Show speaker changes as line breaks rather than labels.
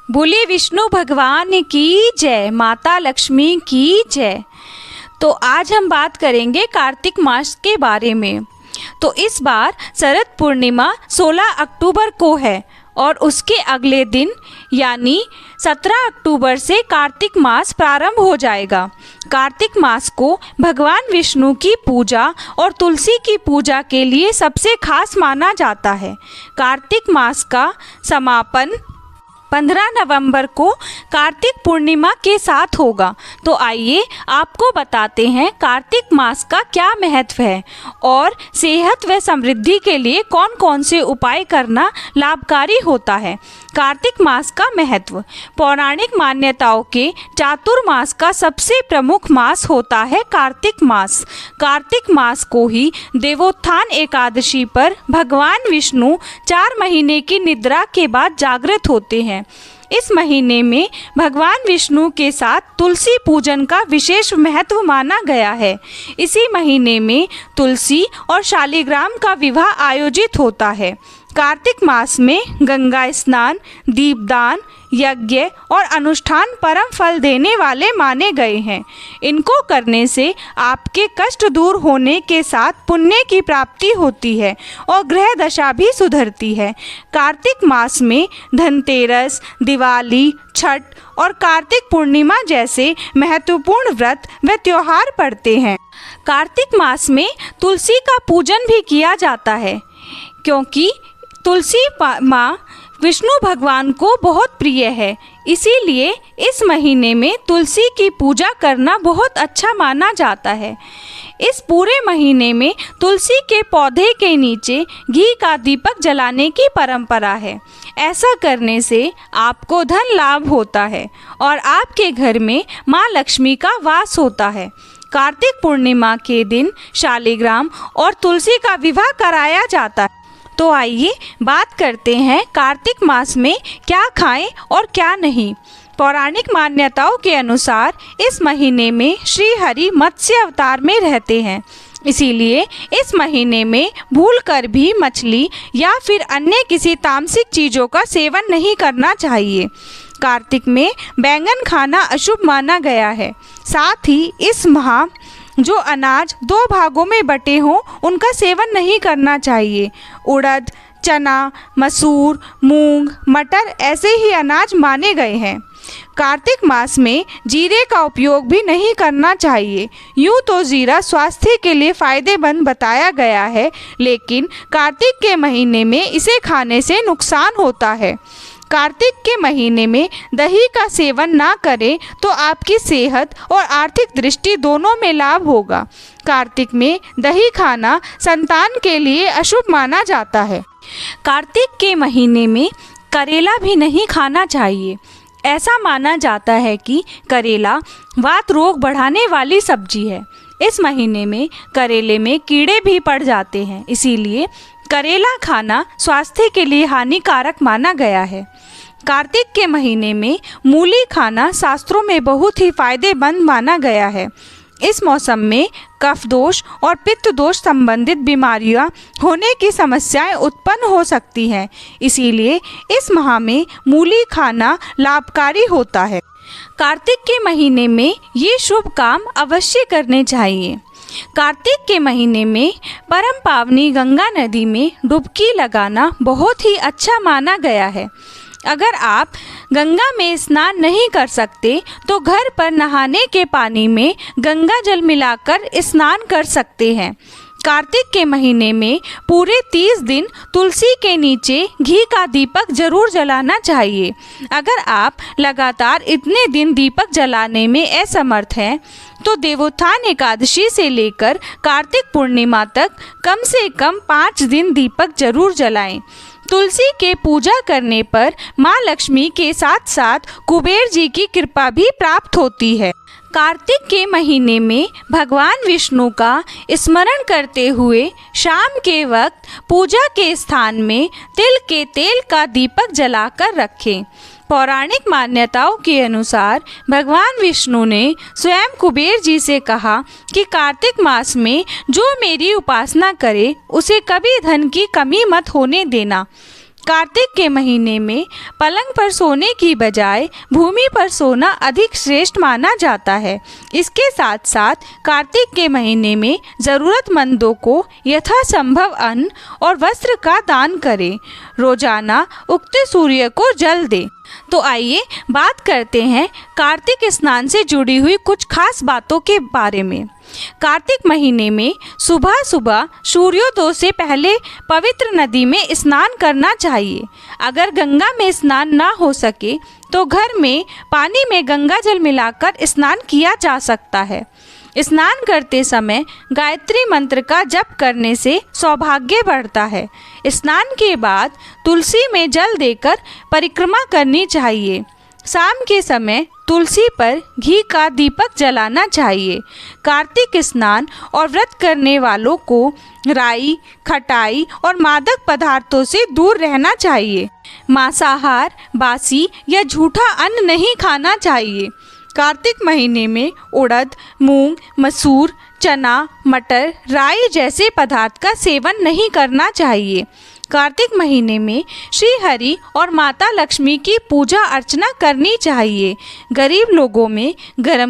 बोले विष्णु भगवान की जय, माता लक्ष्मी की जय। तो आज हम बात करेंगे कार्तिक मास के बारे में। तो इस बार शरद पूर्णिमा 16 अक्टूबर को है और उसके अगले दिन यानी 17 अक्टूबर से कार्तिक मास प्रारंभ हो जाएगा। कार्तिक मास को भगवान विष्णु की पूजा और तुलसी की पूजा के लिए सबसे खास माना जाता है। कार्तिक मास का समापन 15 नवंबर को कार्तिक पूर्णिमा के साथ होगा। तो आइए आपको बताते हैं कार्तिक मास का क्या महत्व है और सेहत व समृद्धि के लिए कौन कौन से उपाय करना लाभकारी होता है। कार्तिक मास का महत्व। पौराणिक मान्यताओं के चातुर्मास का सबसे प्रमुख मास होता है कार्तिक मास। कार्तिक मास को ही देवोत्थान एकादशी पर भगवान विष्णु 4 महीने की निद्रा के बाद जागृत होते हैं। इस महीने में भगवान विष्णु के साथ तुलसी पूजन का विशेष महत्व माना गया है। इसी महीने में तुलसी और शालिग्राम का विवाह आयोजित होता है। कार्तिक मास में गंगा स्नान, दीपदान, यज्ञ और अनुष्ठान परम फल देने वाले माने गए हैं। इनको करने से आपके कष्ट दूर होने के साथ पुण्य की प्राप्ति होती है और ग्रह दशा भी सुधरती है। कार्तिक मास में धनतेरस, दिवाली, छठ और कार्तिक पूर्णिमा जैसे महत्वपूर्ण व्रत व त्योहार पड़ते हैं। कार्तिक मास में तुलसी का पूजन भी किया जाता है क्योंकि तुलसी माँ विष्णु भगवान को बहुत प्रिय है। इसीलिए इस महीने में तुलसी की पूजा करना बहुत अच्छा माना जाता है। इस पूरे महीने में तुलसी के पौधे के नीचे घी का दीपक जलाने की परंपरा है। ऐसा करने से आपको धन लाभ होता है और आपके घर में माँ लक्ष्मी का वास होता है। कार्तिक पूर्णिमा के दिन शालिग्राम और तुलसी का विवाह कराया जाता है। तो आइए बात करते हैं कार्तिक मास में क्या खाएं और क्या नहीं। पौराणिक मान्यताओं के अनुसार इस महीने में श्री हरि मत्स्य अवतार में रहते हैं। इसीलिए इस महीने में भूलकर भी मछली या फिर अन्य किसी तामसिक चीज़ों का सेवन नहीं करना चाहिए। कार्तिक में बैंगन खाना अशुभ माना गया है। साथ ही इस माह जो अनाज 2 भागों में बटे हों उनका सेवन नहीं करना चाहिए। उड़द, चना, मसूर, मूंग, मटर ऐसे ही अनाज माने गए हैं। कार्तिक मास में जीरे का उपयोग भी नहीं करना चाहिए। यूँ तो जीरा स्वास्थ्य के लिए फ़ायदेमंद बताया गया है, लेकिन कार्तिक के महीने में इसे खाने से नुकसान होता है। कार्तिक के महीने में दही का सेवन ना करें तो आपकी सेहत और आर्थिक दृष्टि दोनों में लाभ होगा। कार्तिक में दही खाना संतान के लिए अशुभ माना जाता है। कार्तिक के महीने में करेला भी नहीं खाना चाहिए। ऐसा माना जाता है कि करेला वात रोग बढ़ाने वाली सब्जी है। इस महीने में करेले में कीड़े भी पड़ जाते हैं, इसीलिए करेला खाना स्वास्थ्य के लिए हानिकारक माना गया है। कार्तिक के महीने में मूली खाना शास्त्रों में बहुत ही फायदेमंद माना गया है। इस मौसम में कफ दोष और पित्त दोष संबंधित बीमारियां होने की समस्याएं उत्पन्न हो सकती हैं। इसीलिए इस माह में मूली खाना लाभकारी होता है। कार्तिक के महीने में ये शुभ काम अवश्य करने चाहिए। कार्तिक के महीने में परम पावनी गंगा नदी में डुबकी लगाना बहुत ही अच्छा माना गया है। अगर आप गंगा में स्नान नहीं कर सकते तो घर पर नहाने के पानी में गंगा जल मिलाकर स्नान कर सकते हैं। कार्तिक के महीने में पूरे 30 दिन तुलसी के नीचे घी का दीपक जरूर जलाना चाहिए। अगर आप लगातार इतने दिन दीपक जलाने में असमर्थ हैं तो देवोत्थान एकादशी से लेकर कार्तिक पूर्णिमा तक कम से कम 5 दिन दीपक जरूर जलाएं। तुलसी के पूजा करने पर माँ लक्ष्मी के साथ साथ कुबेर जी की कृपा भी प्राप्त होती है। कार्तिक के महीने में भगवान विष्णु का स्मरण करते हुए शाम के वक्त पूजा के स्थान में तिल के तेल का दीपक जलाकर रखें। पौराणिक मान्यताओं के अनुसार भगवान विष्णु ने स्वयं कुबेर जी से कहा कि कार्तिक मास में जो मेरी उपासना करे उसे कभी धन की कमी मत होने देना। कार्तिक के महीने में पलंग पर सोने की बजाय भूमि पर सोना अधिक श्रेष्ठ माना जाता है। इसके साथ साथ कार्तिक के महीने में ज़रूरतमंदों को यथासंभव अन्न और वस्त्र का दान करें। रोजाना उगते सूर्य को जल दें। तो आइए बात करते हैं कार्तिक स्नान से जुड़ी हुई कुछ खास बातों के बारे में। कार्तिक महीने में सुबह सुबह सूर्योदय से पहले पवित्र नदी में स्नान करना चाहिए। अगर गंगा में स्नान ना हो सके तो घर में पानी में गंगा जल मिलाकर स्नान किया जा सकता है। स्नान करते समय गायत्री मंत्र का जप करने से सौभाग्य बढ़ता है। स्नान के बाद तुलसी में जल देकर परिक्रमा करनी चाहिए। शाम के समय तुलसी पर घी का दीपक जलाना चाहिए। कार्तिक स्नान और व्रत करने वालों को राई, खटाई और मादक पदार्थों से दूर रहना चाहिए। मांसाहार, बासी या झूठा अन्न नहीं खाना चाहिए। कार्तिक महीने में उड़द, मूंग, मसूर, चना, मटर, राई जैसे पदार्थ का सेवन नहीं करना चाहिए। कार्तिक महीने में श्री हरि और माता लक्ष्मी की पूजा अर्चना करनी चाहिए। गरीब लोगों में गरम